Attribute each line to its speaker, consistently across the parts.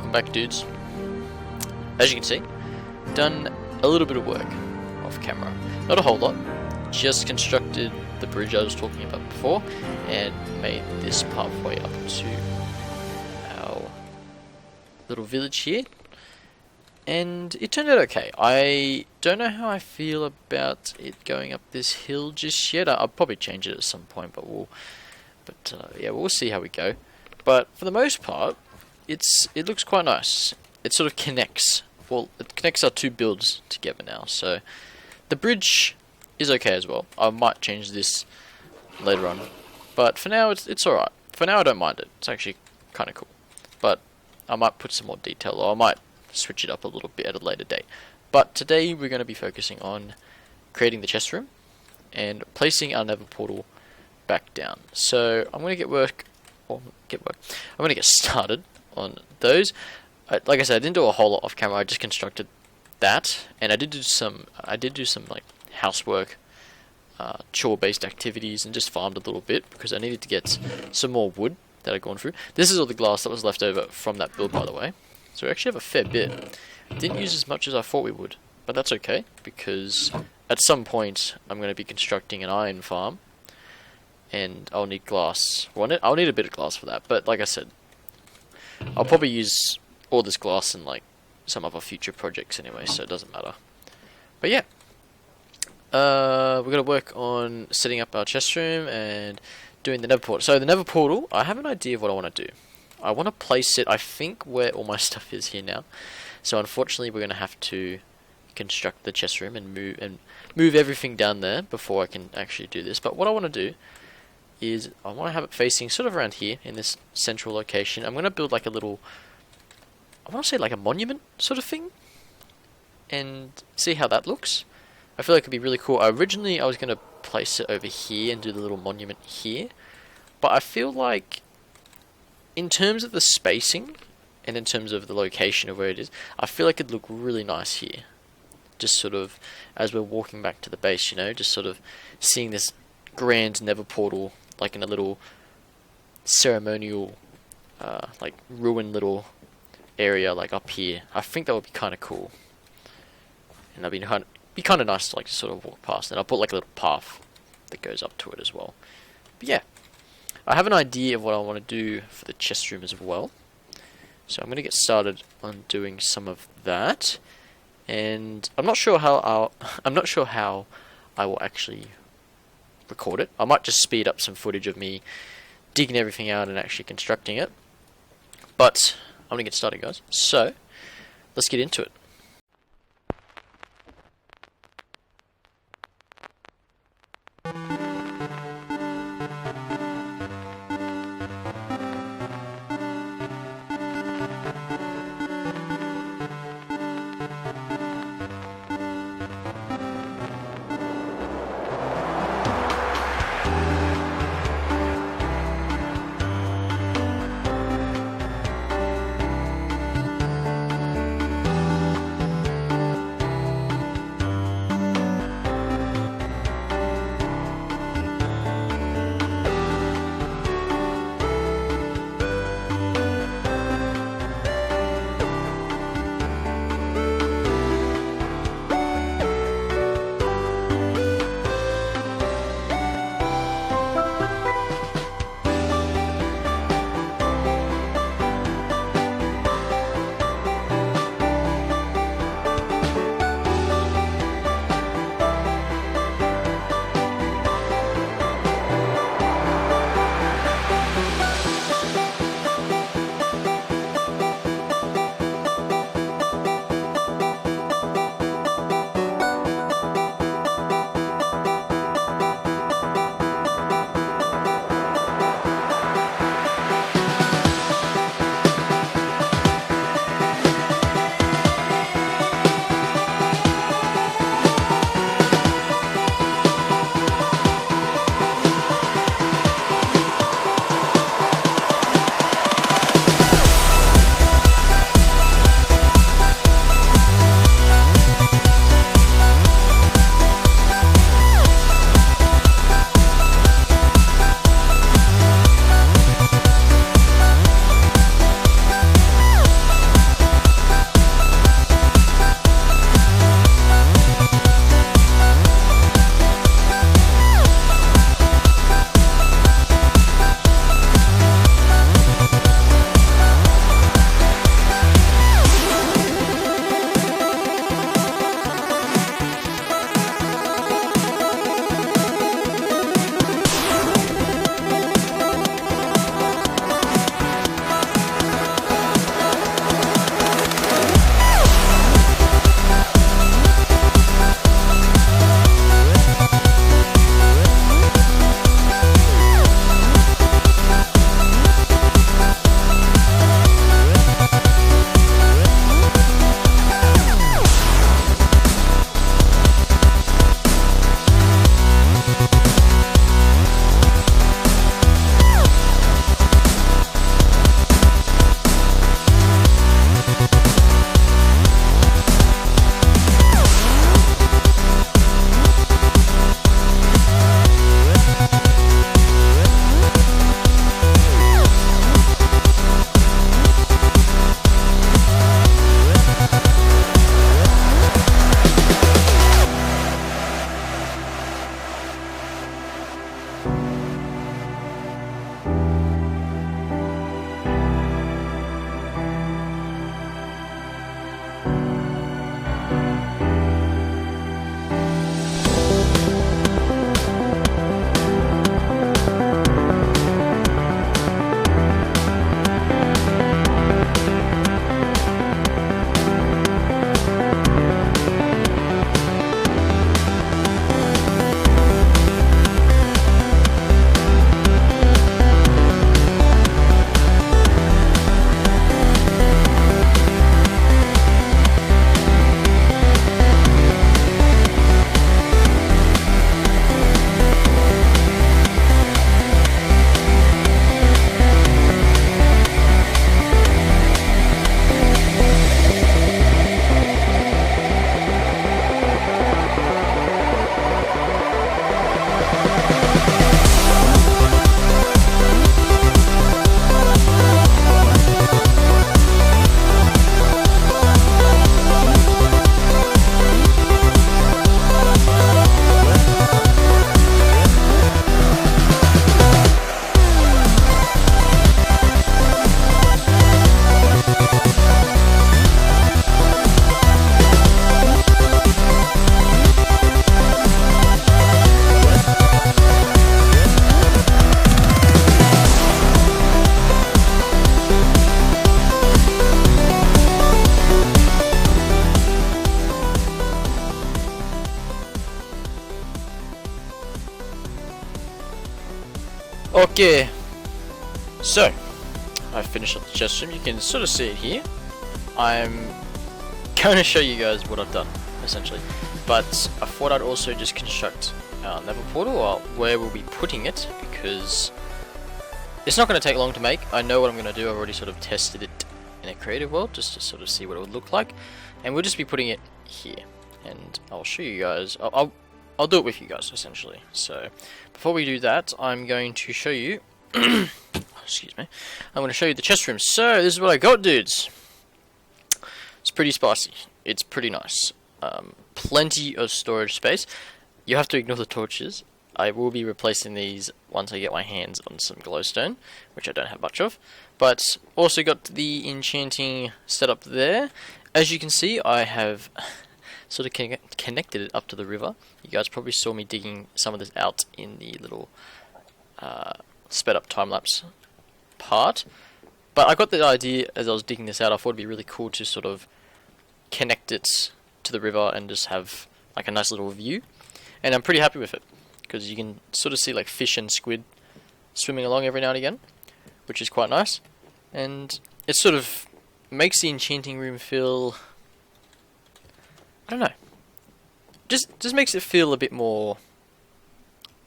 Speaker 1: welcome back, dudes. As you can see, done a little bit of work off camera. Not a whole lot, just constructed the bridge I was talking about before and made this pathway up to our little village here. And it turned out okay. I don't know how I feel about it going up this hill just yet. I'll probably change it at some point, but yeah, we'll see how we go. But for the most part, it looks quite nice. It sort of connects. Well, it connects our two builds together now. So the bridge is okay as well. I might change this later on, but for now it's alright. For now I don't mind it. It's actually kind of cool. But I might put some more detail, or I might switch it up a little bit at a later date. But today we're going to be focusing on creating the chest room and placing our nether portal back down. So I'm going to I'm going to get started on those. Like I said, I didn't do a whole lot off camera. I just constructed that, and I did do some like housework, chore-based activities, and just farmed a little bit because I needed to get some more wood that I'd gone through. This is all the glass that was left over from that build, by the way. So we actually have a fair bit. Didn't use as much as I thought we would, but that's okay because at some point I'm going to be constructing an iron farm, and I'll need glass. Well, I'll need a bit of glass for that, but like I said, I'll probably use all this glass in like some other future projects anyway, so it doesn't matter. But yeah, we're going to work on setting up our chest room and doing the nether portal. So the nether portal, I have an idea of what I want to do. I want to place it, I think, where all my stuff is here now. So unfortunately, we're going to have to construct the chest room and move everything down there before I can actually do this. But what I want to do is I want to have it facing sort of around here in this central location. I'm going to build like a little, I want to say like a monument sort of thing, and see how that looks. I feel like it'd be really cool. Originally, I was going to place it over here and do the little monument here, but I feel like in terms of the spacing and in terms of the location of where it is, I feel like it'd look really nice here. Just sort of as we're walking back to the base, you know, just sort of seeing this grand nether portal like in a little ceremonial, like ruined little area like up here. I think that would be kind of cool, and that'd be kind of nice to like sort of walk past. And I'll put like a little path that goes up to it as well. But yeah, I have an idea of what I want to do for the chest room as well. So I'm going to get started on doing some of that, and I'm not sure how I will actually record it. I might just speed up some footage of me digging everything out and actually constructing it. But I'm going to get started, guys. So let's get into it. Okay, so I've finished up the chest room. You can sort of see it here. I'm going to show you guys what I've done, essentially. But I thought I'd also just construct our Nether portal, or where we'll be putting it, because it's not going to take long to make. I know what I'm going to do. I've already sort of tested it in a creative world, just to sort of see what it would look like. And we'll just be putting it here. And I'll show you guys. I'll do it with you guys, essentially. So, before we do that, I'm going to show you... excuse me. I'm going to show you the chest room. So, this is what I got, dudes. It's pretty spicy. It's pretty nice. Plenty of storage space. You have to ignore the torches. I will be replacing these once I get my hands on some glowstone, which I don't have much of. But, also got the enchanting setup there. As you can see, I have... sort of connected it up to the river. You guys probably saw me digging some of this out in the little sped up time-lapse part. But I got the idea as I was digging this out. I thought it'd be really cool to sort of connect it to the river and just have like a nice little view. And I'm pretty happy with it, because you can sort of see like fish and squid swimming along every now and again, which is quite nice. And it sort of makes the enchanting room feel... I don't know. Just makes it feel a bit more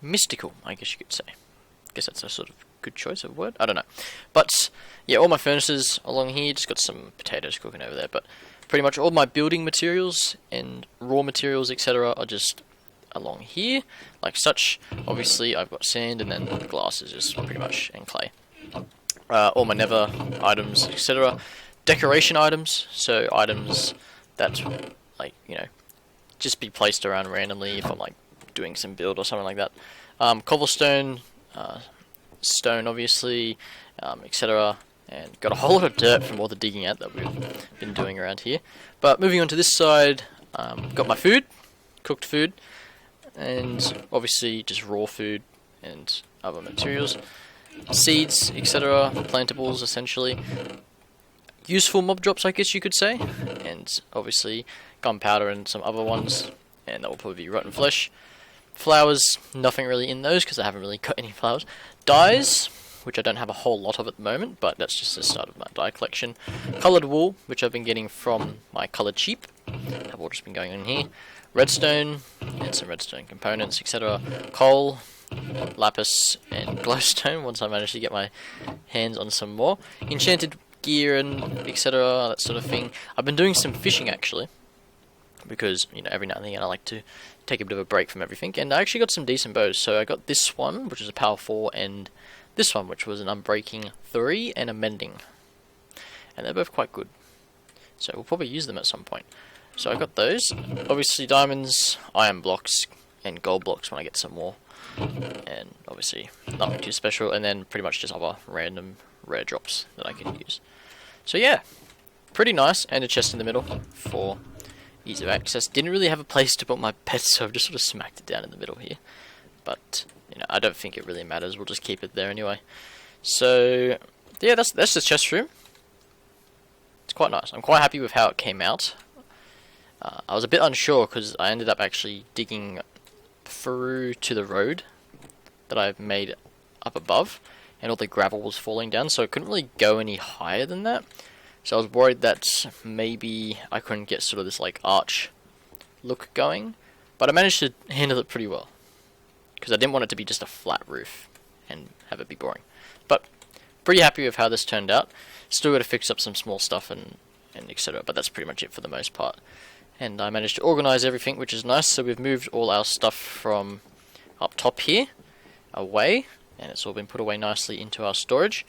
Speaker 1: mystical, I guess you could say. I guess that's a sort of good choice of word. I don't know. But yeah, all my furnaces along here. Just got some potatoes cooking over there. But pretty much all my building materials and raw materials, etc., are just along here, like such. Obviously, I've got sand, and then glass is just pretty much and clay. All my nether items, etc. Decoration items, so items that, like, you know, just be placed around randomly if I'm like doing some build or something like that. Cobblestone, stone obviously, etc. And got a whole lot of dirt from all the digging out that we've been doing around here. But moving on to this side, got my food, cooked food, and obviously just raw food and other materials, seeds, etc. Plantables essentially. Useful mob drops, I guess you could say, and obviously gunpowder and some other ones, and that will probably be rotten flesh. Flowers, nothing really in those because I haven't really got any flowers. Dyes, which I don't have a whole lot of at the moment, but that's just the start of my dye collection. Coloured wool, which I've been getting from my coloured sheep, have all just been going in here. Redstone, and some redstone components, etc. Coal, lapis, and glowstone, once I manage to get my hands on some more. Enchanted gear and etc., that sort of thing. I've been doing some fishing actually, because, you know, every now and then I like to take a bit of a break from everything, and I actually got some decent bows. So I got this one, which is a power 4, and this one, which was an unbreaking 3 and a mending, and they're both quite good, so we'll probably use them at some point. So I got those, obviously diamonds, iron blocks, and gold blocks when I get some more, and obviously nothing too special, and then pretty much just other random rare drops that I can use. So yeah, pretty nice, and a chest in the middle for ease of access. Didn't really have a place to put my pets, so I've just sort of smacked it down in the middle here. But, you know, I don't think it really matters, we'll just keep it there anyway. So, yeah, that's the chest room. It's quite nice. I'm quite happy with how it came out. I was a bit unsure, because I ended up actually digging through to the road that I've made up above, and all the gravel was falling down, so I couldn't really go any higher than that. So I was worried that maybe I couldn't get sort of this like arch look going, but I managed to handle it pretty well, because I didn't want it to be just a flat roof and have it be boring. But pretty happy with how this turned out. Still got to fix up some small stuff and etc., but that's pretty much it for the most part. And I managed to organize everything, which is nice. So we've moved all our stuff from up top here away, and it's all been put away nicely into our storage.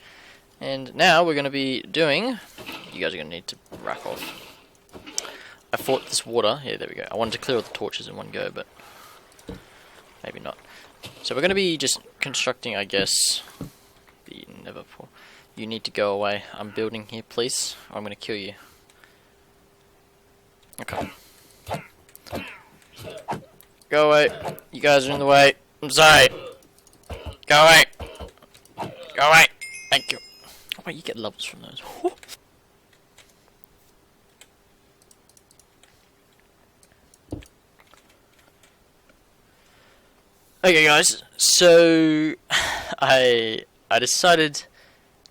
Speaker 1: And now we're going to be doing... You guys are going to need to rack off. I thought this water... Yeah, there we go. I wanted to clear all the torches in one go, but maybe not. So we're going to be just constructing, I guess, the nether portal. You need to go away. I'm building here, please, or I'm going to kill you. Okay. Go away. You guys are in the way. I'm sorry. Go away. Go away. Thank you. Oh wait, you get levels from those. Okay guys, so I decided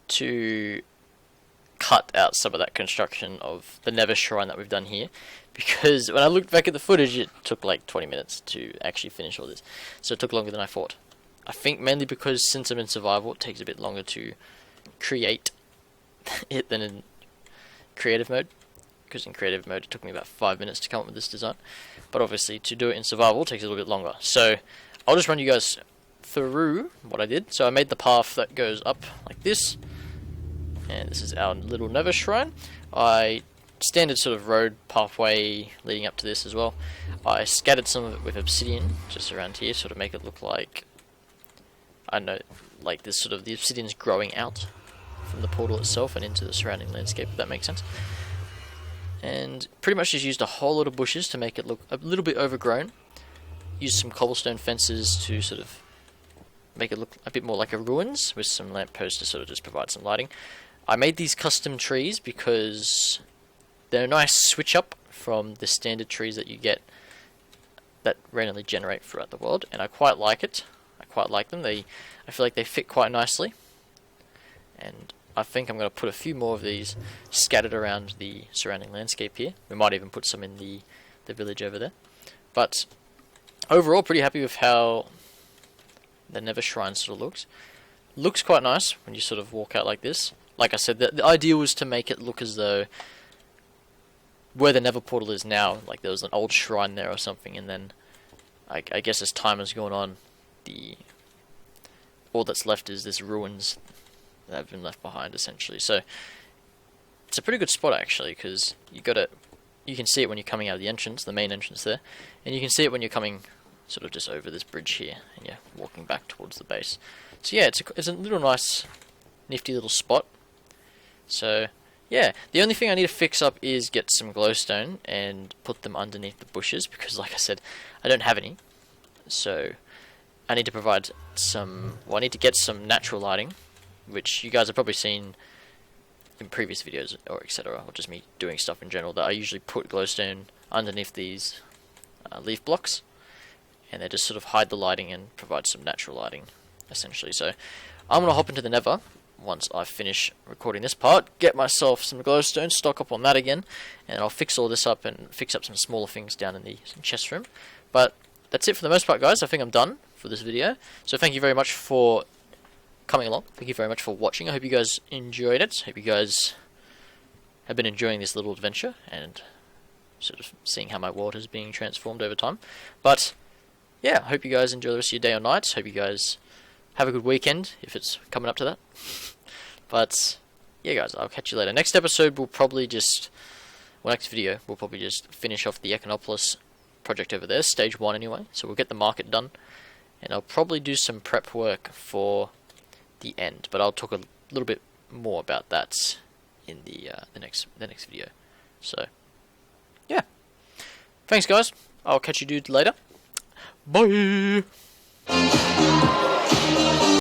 Speaker 1: to cut out some of that construction of the Nether Shrine that we've done here, because when I looked back at the footage, it took like 20 minutes to actually finish all this, so it took longer than I thought. I think mainly because since I'm in survival, it takes a bit longer to create it than in creative mode, because in creative mode it took me about 5 minutes to come up with this design, but obviously to do it in survival takes a little bit longer. So I'll just run you guys through what I did. So I made the path that goes up like this, and this is our little Nether Shrine. I standard sort of road pathway leading up to this as well. I scattered some of it with obsidian just around here, sort of make it look like, I don't know, like this sort of, the obsidian's growing out from the portal itself and into the surrounding landscape, if that makes sense. And pretty much just used a whole lot of bushes to make it look a little bit overgrown. Used some cobblestone fences to sort of make it look a bit more like a ruins, with some lampposts to sort of just provide some lighting. I made these custom trees because they're a nice switch up from the standard trees that you get that randomly generate throughout the world, and I quite like it. I quite like them. I feel like they fit quite nicely, and I think I'm going to put a few more of these scattered around the surrounding landscape here. We might even put some in the village over there. But overall, pretty happy with how the Nether Shrine sort of looks. Looks quite nice when you sort of walk out like this. Like I said, the idea was to make it look as though where the Nether portal is now, like there was an old shrine there or something, and then I guess as time has gone on, all that's left is this ruins that have been left behind, essentially. So it's a pretty good spot actually, because you can see it when you're coming out of the entrance, the main entrance there, and you can see it when you're coming sort of just over this bridge here, and you're walking back towards the base. So yeah, it's a little nice, nifty little spot. So yeah, the only thing I need to fix up is get some glowstone and put them underneath the bushes, because like I said, I don't have any. So I need to provide some, well, I need to get some natural lighting, which you guys have probably seen in previous videos or etc, or just me doing stuff in general, that I usually put glowstone underneath these leaf blocks, and they just sort of hide the lighting and provide some natural lighting, essentially. So I'm going to hop into the Nether once I finish recording this part, get myself some glowstone, stock up on that again, and I'll fix all this up and fix up some smaller things down in the chest room. But that's it for the most part, guys. I think I'm done for this video. So thank you very much for coming along. Thank you very much for watching. I hope you guys enjoyed it. Hope you guys have been enjoying this little adventure and sort of seeing how my world is being transformed over time. But yeah, I hope you guys enjoy the rest of your day or night. Hope you guys have a good weekend, if it's coming up to that. But yeah, guys, I'll catch you later. Next episode, we'll probably just, well, next video, we'll probably just finish off the Econopolis project over there, stage 1 anyway. So we'll get the market done, and I'll probably do some prep work for the end. But I'll talk a little bit more about that in the next video. So yeah, thanks, guys. I'll catch you dudes later. Bye.